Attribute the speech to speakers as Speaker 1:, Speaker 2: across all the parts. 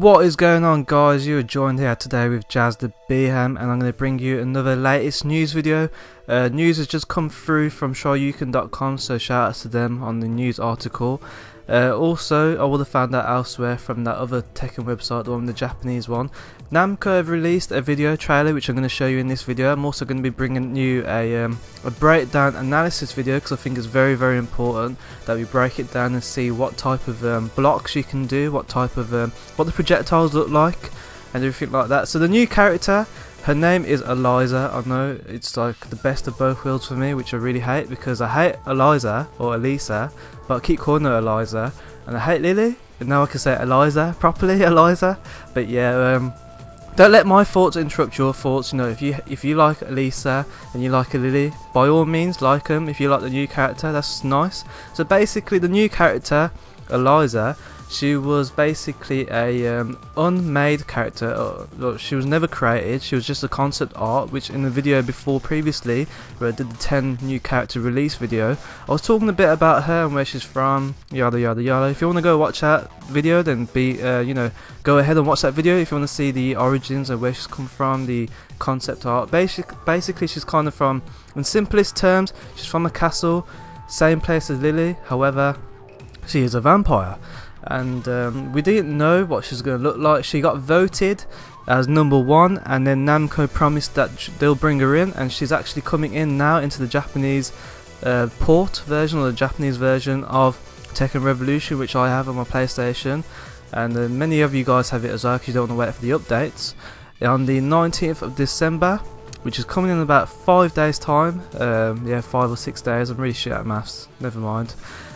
Speaker 1: What is going on, guys? You are joined here today with Jazz the Beham, and I'm going to bring you another latest news video. News has just come through from shoryuken.com, so shout outs to them on the news article. Also, I would have found out elsewhere from that other Tekken website, the one, the Japanese one. Namco have released a video trailer which I'm going to show you in this video. I'm also going to be bringing you a breakdown analysis video, because I think it's very important that we break it down and see what type of blocks you can do, what type of what the projectiles look like and everything like that. So the new character, her name is Eliza. I know it's like the best of both worlds for me, which I really hate, because I hate Eliza or Eliza, but I keep calling her Eliza, and I hate Lily, and now I can say Eliza properly, Eliza. But yeah, don't let my thoughts interrupt your thoughts. You know, if you like Eliza and you like a Lily, by all means like them. If you like the new character, that's nice. So basically, the new character, Eliza, she was basically a unmade character. She was never created. She was just a concept art, which in the video before previously, where I did the 10 new character release video, I was talking a bit about her and where she's from, yada yada yada. If you want to go watch that video, then you know, go ahead and watch that video. If you want to see the origins of where she's come from, the concept art, basically she's kind of from, in simplest terms, she's from a castle, same place as Lily. However, she is a vampire. And we didn't know what she's going to look like. She got voted as #1, and then Namco promised that they'll bring her in, and she's actually coming in now into the Japanese port version, or the Japanese version of Tekken Revolution, which I have on my PlayStation, and many of you guys have it as well, because you don't want to wait for the updates. On the 19th of December, which is coming in about 5 days time, yeah, 5 or 6 days, I'm really shit at maths, never mind.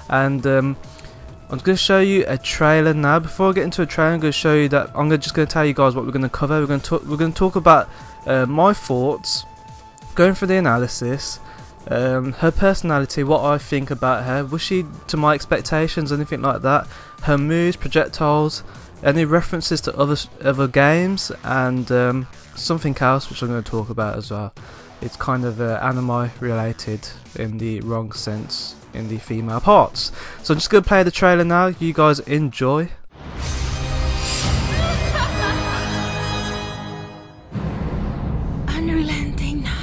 Speaker 1: And I'm going to show you a trailer now. Before I get into a trailer, I'm going to show you that I'm just going to tell you guys what we're going to cover. We're going to talk about my thoughts, going through the analysis, her personality, what I think about her, was she to my expectations, anything like that, her moves, projectiles, any references to other games, and something else which I'm going to talk about as well. It's kind of anime related in the wrong sense, in the female parts. So I'm just going to play the trailer now. You guys enjoy.
Speaker 2: Unrelenting night.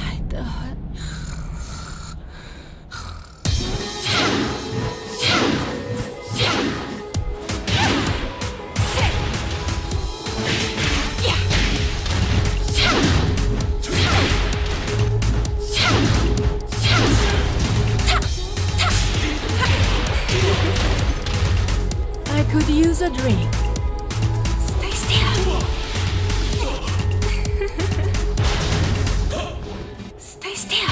Speaker 2: I could use a drink. Stay still. Stay still.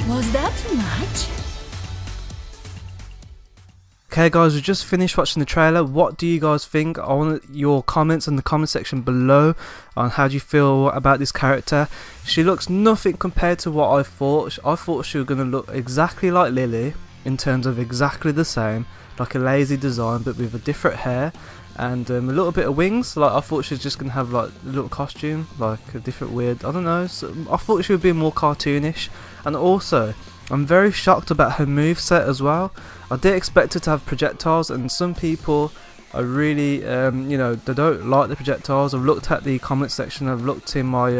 Speaker 2: Was that too much?
Speaker 1: Okay guys, we just finished watching the trailer. What do you guys think? I want your comments in the comment section below on how do you feel about this character. She looks nothing compared to what I thought. I thought she was going to look exactly like Lily, in terms of exactly the same, like a lazy design but with a different hair and a little bit of wings. Like I thought she was just going to have like a little costume, like a different weird, I don't know, so I thought she would be more cartoonish. And also, I'm very shocked about her moveset as well. I did expect her to have projectiles, and some people are really, you know, they don't like the projectiles. I've looked at the comment section, I've looked in my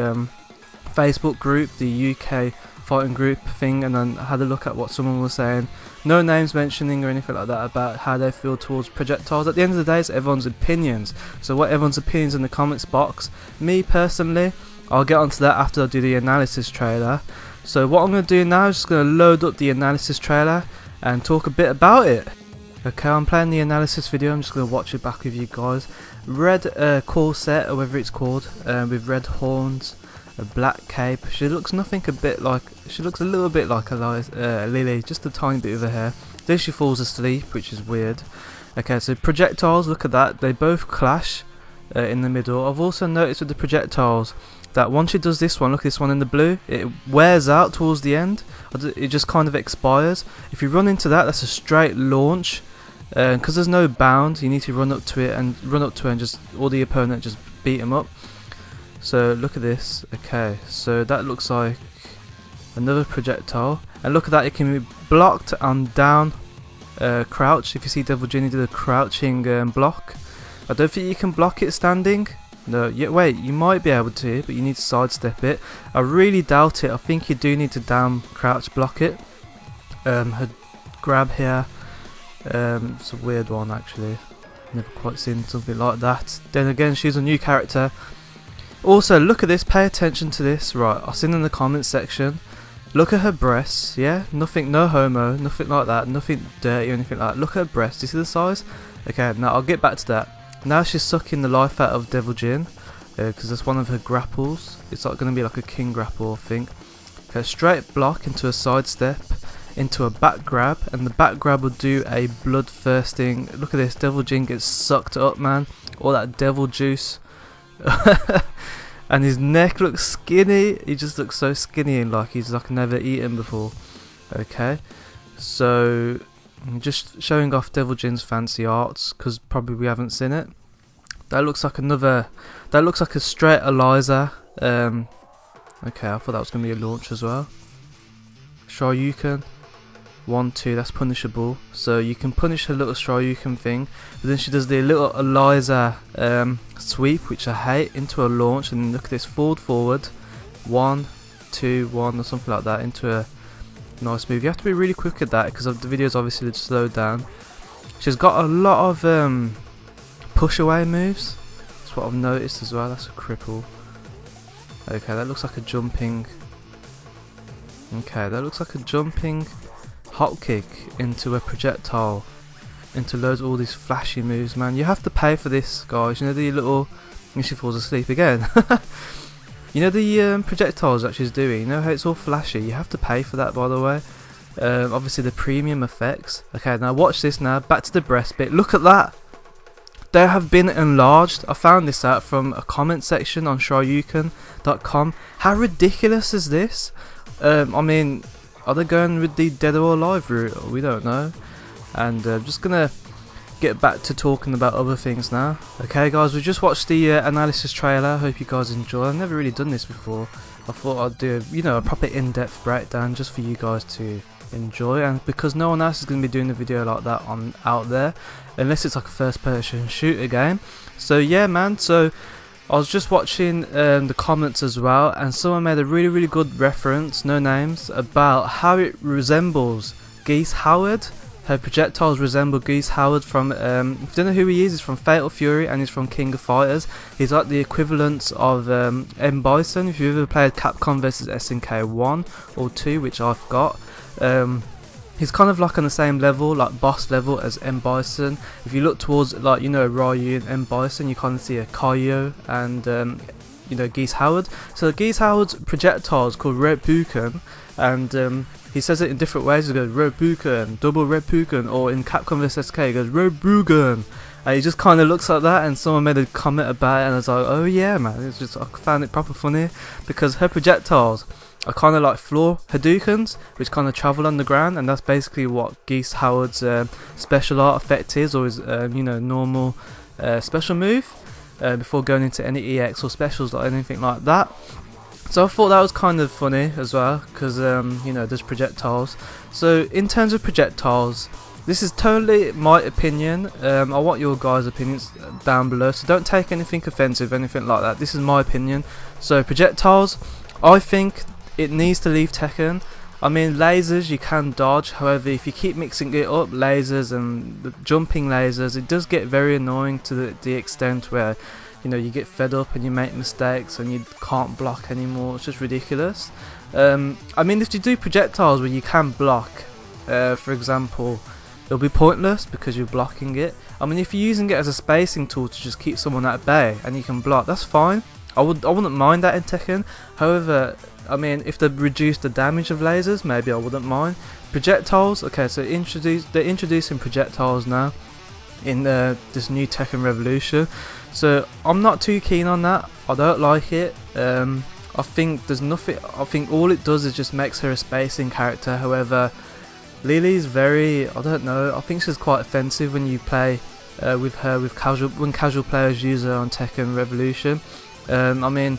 Speaker 1: Facebook group, the UK fighting group thing, and then had a look at what someone was saying. No names mentioning or anything like that about how they feel towards projectiles. At the end of the day, it's everyone's opinions. So what everyone's opinions in the comments box. Me personally, I'll get onto that after I do the analysis trailer. So what I'm going to do now is just going to load up the analysis trailer and talk a bit about it. Okay, I'm playing the analysis video. I'm just going to watch it back with you guys. Red corset, or whatever it's called, with red horns, a black cape. She looks nothing a bit like, she looks a little bit like Eliza, Lily, just a tiny bit of her hair. Then she falls asleep, which is weird. Okay, so projectiles, look at that, they both clash. in the middle. I've also noticed with the projectiles that once she does this one, look at this one in the blue, it wears out towards the end. It just kind of expires. If you run into that, that's a straight launch. Because there's no bound, you need to run up to it and just all the opponent just beat him up. So look at this. Okay, so that looks like another projectile, and look at that, it can be blocked on down crouch. If you see Devil Jin, he did a crouching block. I don't think you can block it standing. No, wait, you might be able to, but you need to sidestep it. I really doubt it. I think you do need to down crouch block it. Her grab here, it's a weird one actually. Never quite seen something like that. Then again, she's a new character. Also, look at this, pay attention to this. Right, I've seen in the comments section. Look at her breasts, yeah? Nothing, no homo, nothing like that, nothing dirty or anything like that. Look at her breasts, do you see the size? Okay, now I'll get back to that. Now she's sucking the life out of Devil Jin, because that's one of her grapples. It's like going to be like a king grapple, I think. Okay, straight block into a side step, into a back grab, and the back grab will do a bloodthirsting. Look at this, Devil Jin gets sucked up, man. All that devil juice. And his neck looks skinny. He just looks so skinny and like he's like never eaten before. Okay, so just showing off Devil Jin's fancy arts because probably we haven't seen it. That looks like another. That looks like a straight Eliza. Okay, I thought that was gonna be a launch as well. Shoryuken. 1, 2, that's punishable. So you can punish her little Shoryuken thing, but then she does the little Eliza sweep, which I hate, into a launch, and look at this, forward, 1, 2, 1 or something like that, into a nice move. You have to be really quick at that because the video's obviously slowed down. She's got a lot of push away moves. That's what I've noticed as well. That's a cripple. Okay, that looks like a jumping. Okay, that looks like a jumping hop kick into a projectile, into loads of all these flashy moves, man. You have to pay for this, guys. You know the little. She falls asleep again. You know the projectiles that she's doing. You know how it's all flashy. You have to pay for that, by the way. Obviously the premium effects. Okay, now watch this. Now back to the breast bit. Look at that. They have been enlarged. I found this out from a comment section on shoryuken.com. How ridiculous is this? I mean, are they going with the dead or alive route? We don't know. And I'm just gonna get back to talking about other things now. Okay guys, we just watched the analysis trailer. I hope you guys enjoy. I've never really done this before. I thought I'd do, you know, a proper in-depth breakdown just for you guys to enjoy, and because no one else is going to be doing a video like that out there unless it's like a first person shooter game. So yeah, man, so I was just watching the comments as well, and someone made a really good reference, no names, about how it resembles Geese Howard. Her projectiles resemble Geese Howard from, if you don't know who he is, he's from Fatal Fury and he's from King of Fighters. He's like the equivalent of M. Bison. If you've ever played Capcom vs SNK 1 or 2, which I've got, he's kind of like on the same level, like boss level as M. Bison. If you look towards, like, you know, Ryu and M. Bison, you kind of see a Kaio and you know, Geese Howard. So Geese Howard's projectile is called Reppuken, and he says it in different ways. He goes Reppuken, double Reppuken, or in Capcom vs SK he goes Reppuken, and he just kind of looks like that. And someone made a comment about it, and I was like, oh yeah, man, it's just, I found it proper funny because her projectiles are kind of like floor Hadoukens, which kind of travel on the ground, and that's basically what Geese Howard's special art effect is, or his you know, normal special move before going into any EX or specials or anything like that. So I thought that was kind of funny as well, because you know, there's projectiles. So in terms of projectiles, this is totally my opinion. I want your guys' opinions down below, so don't take anything offensive, anything like that. This is my opinion. So projectiles, I think it needs to leave Tekken. I mean, lasers you can dodge, however if you keep mixing it up, lasers and the jumping lasers, it does get very annoying to the extent where, you know, you get fed up and you make mistakes and you can't block anymore. It's just ridiculous. I mean, if you do projectiles where you can block, for example, it'll be pointless because you're blocking it. I mean, if you're using it as a spacing tool to just keep someone at bay and you can block, that's fine. I wouldn't mind that in Tekken. However, I mean, if they reduce the damage of lasers, maybe I wouldn't mind. Projectiles, okay, so they're introducing projectiles now. in this new Tekken Revolution. So I'm not too keen on that. I don't like it. I think there's nothing. I think all it does is just makes her a spacing character. However, Lily's very, I don't know, I think she's quite offensive when you play with her when casual players use her on Tekken Revolution. I mean,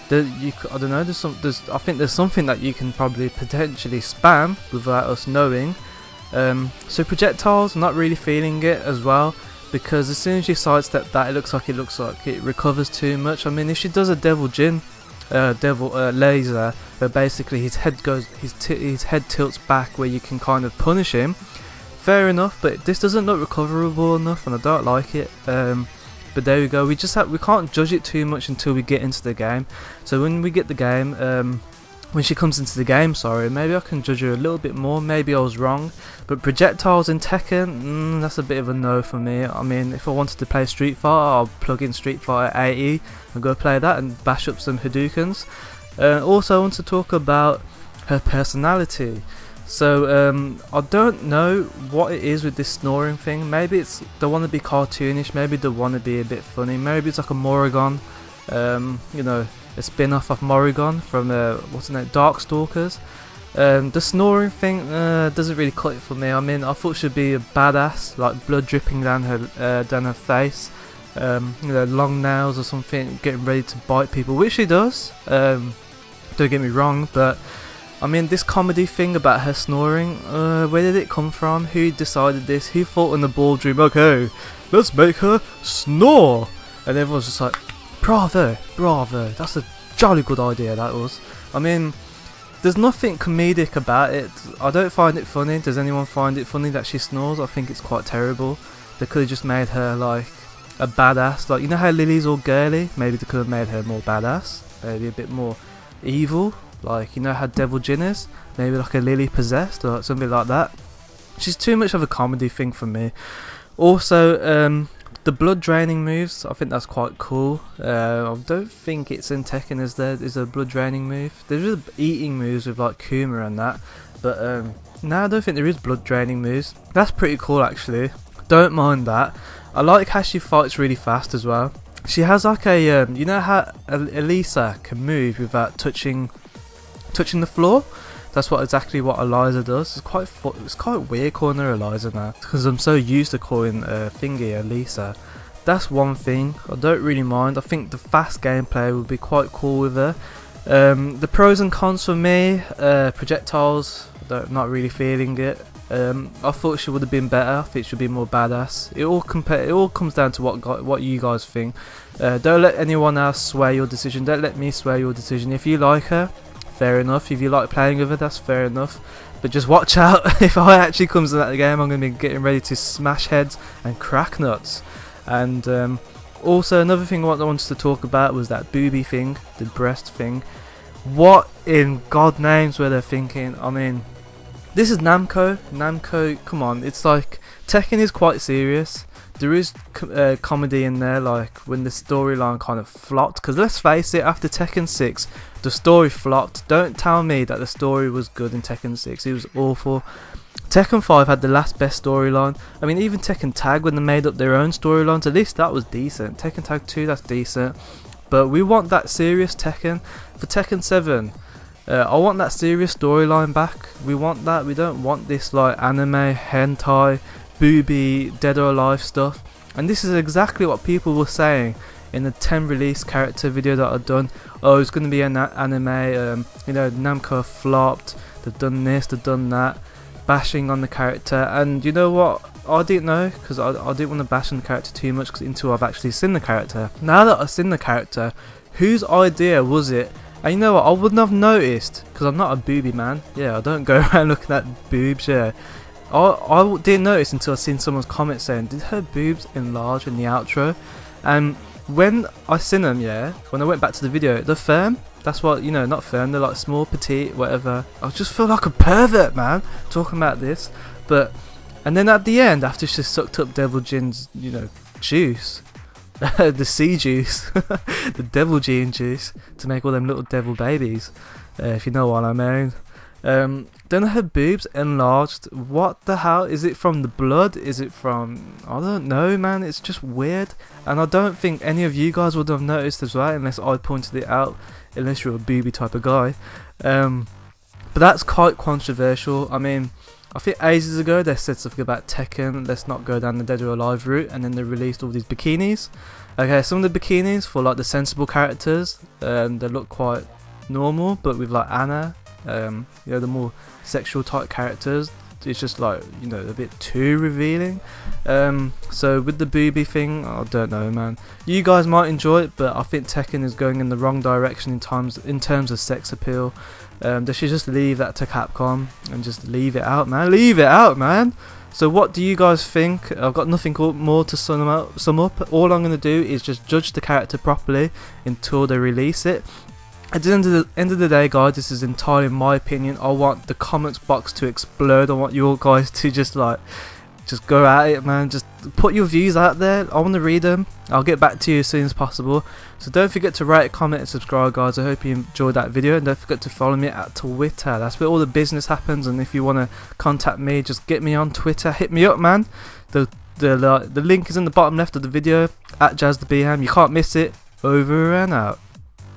Speaker 1: I don't know. I think there's something that you can probably potentially spam without us knowing. So projectiles, I'm not really feeling it as well, because as soon as you sidestep that, it looks like it recovers too much. I mean, if she does a devil laser, where basically his head tilts back, where you can kind of punish him, fair enough. But this doesn't look recoverable enough, and I don't like it. But there we go. We can't judge it too much until we get into the game. So when we get the game, when she comes into the game, sorry, maybe I can judge her a little bit more. Maybe I was wrong. But projectiles in Tekken, that's a bit of a no for me. I mean, if I wanted to play Street Fighter, I'll plug in Street Fighter 80 and go play that and bash up some Hadoukens. Also, I want to talk about her personality. So I don't know what it is with this snoring thing. Maybe they want to be cartoonish, maybe they want to be a bit funny, maybe it's like a Morrigan, you know, a spin-off of Morrigan from what's the name, Darkstalkers. The snoring thing doesn't really cut it for me. I mean, I thought she'd be a badass, like blood dripping down her face, you know, long nails or something, getting ready to bite people, which she does. Don't get me wrong, but I mean, this comedy thing about her snoring, where did it come from? Who decided this? Who thought in the boardroom, okay, let's make her snore? And everyone's just like, bravo, bravo, that's a jolly good idea, that was. I mean, there's nothing comedic about it. I don't find it funny. Does anyone find it funny that she snores? I think it's quite terrible. They could have just made her like a badass. Like, you know how Lily's all girly? Maybe they could have made her more badass. Maybe a bit more evil. Like, you know how Devil Jin is? Maybe like a Lily possessed or something like that. She's too much of a comedy thing for me. Also, the blood draining moves, I think that's quite cool. I don't think it's in Tekken, is there a blood draining move? There's just eating moves with like Kuma and that. But no, I don't think there is blood draining moves. That's pretty cool actually. Don't mind that. I like how she fights really fast as well. She has like a, you know how Eliza can move without touching the floor? That's exactly what Eliza does. It's quite weird calling her Eliza now, because I'm so used to calling thingy Eliza. That's one thing I don't really mind. I think the fast gameplay would be quite cool with her. The pros and cons for me, projectiles, not really feeling it. I thought she would have been better. I think she'd be more badass. It all comes down to what you guys think. Don't let anyone else sway your decision. Don't let me sway your decision. If you like her, fair enough. If you like playing with her, that's fair enough. But just watch out. If I actually comes to that game, I'm going to be getting ready to smash heads and crack nuts. And also another thing what I wanted to talk about was that booby thing, the breast thing. What in God names were they thinking? I mean, this is Namco. Namco, come on. It's like Tekken is quite serious. There is comedy in there, like when the storyline kind of flopped. Because let's face it, after Tekken 6, the story flopped. Don't tell me that the story was good in Tekken 6. It was awful. Tekken 5 had the last best storyline. I mean, even Tekken Tag, when they made up their own storylines, at least that was decent. Tekken Tag 2, that's decent. But we want that serious Tekken. For Tekken 7, I want that serious storyline back. We want that. We don't want this like anime, hentai, booby, dead or alive stuff. And this is exactly what people were saying in the 10 release character video that I've done. Oh, it's going to be an anime, you know, Namco flopped, they've done this, they've done that, bashing on the character. And you know what, I didn't know, because I didn't want to bash on the character too much until I've actually seen the character. Now that I've seen the character, whose idea was it? And you know what, I wouldn't have noticed, because I'm not a booby man. Yeah, I don't go around looking at boobs, yeah. I didn't notice until I seen someone's comment saying, did her boobs enlarge in the outro? And when I seen them, yeah, when I went back to the video, they're firm. That's what, you know, not firm, they're like small, petite, whatever. I just feel like a pervert, man, talking about this. But, and then at the end, after she sucked up Devil Jin's, you know, juice, the sea juice, the Devil Jin juice, to make all them little devil babies, if you know what I mean. Then her boobs enlarged. What the hell? Is it from the blood? Is it from, I don't know, man. It's just weird, and I don't think any of you guys would have noticed as well, unless I pointed it out, unless you're a booby type of guy. But that's quite controversial. I mean, I think ages ago they said something about Tekken, let's not go down the Dead or Alive route, and then they released all these bikinis. Okay, some of the bikinis for like the sensible characters, they look quite normal, but with like Anna, you know, the more sexual type characters, it's just like, you know, a bit too revealing. So with the booby thing, I don't know, man. You guys might enjoy it, but I think Tekken is going in the wrong direction in terms of sex appeal. They should just leave that to Capcom and just leave it out, man. Leave it out, man. So what do you guys think? I've got nothing more to sum up. All I'm going to do is just judge the character properly until they release it. At the end of the day, guys, this is entirely my opinion. I want the comments box to explode. I want you guys to just go at it, man. Just put your views out there. I want to read them. I'll get back to you as soon as possible. So don't forget to rate, comment and subscribe, guys. I hope you enjoyed that video, and don't forget to follow me at Twitter. That's where all the business happens, and if you want to contact me, just get me on Twitter. Hit me up, man. The link is in the bottom left of the video, at JazTheBham. You can't miss it. Over and out.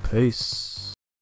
Speaker 1: Peace.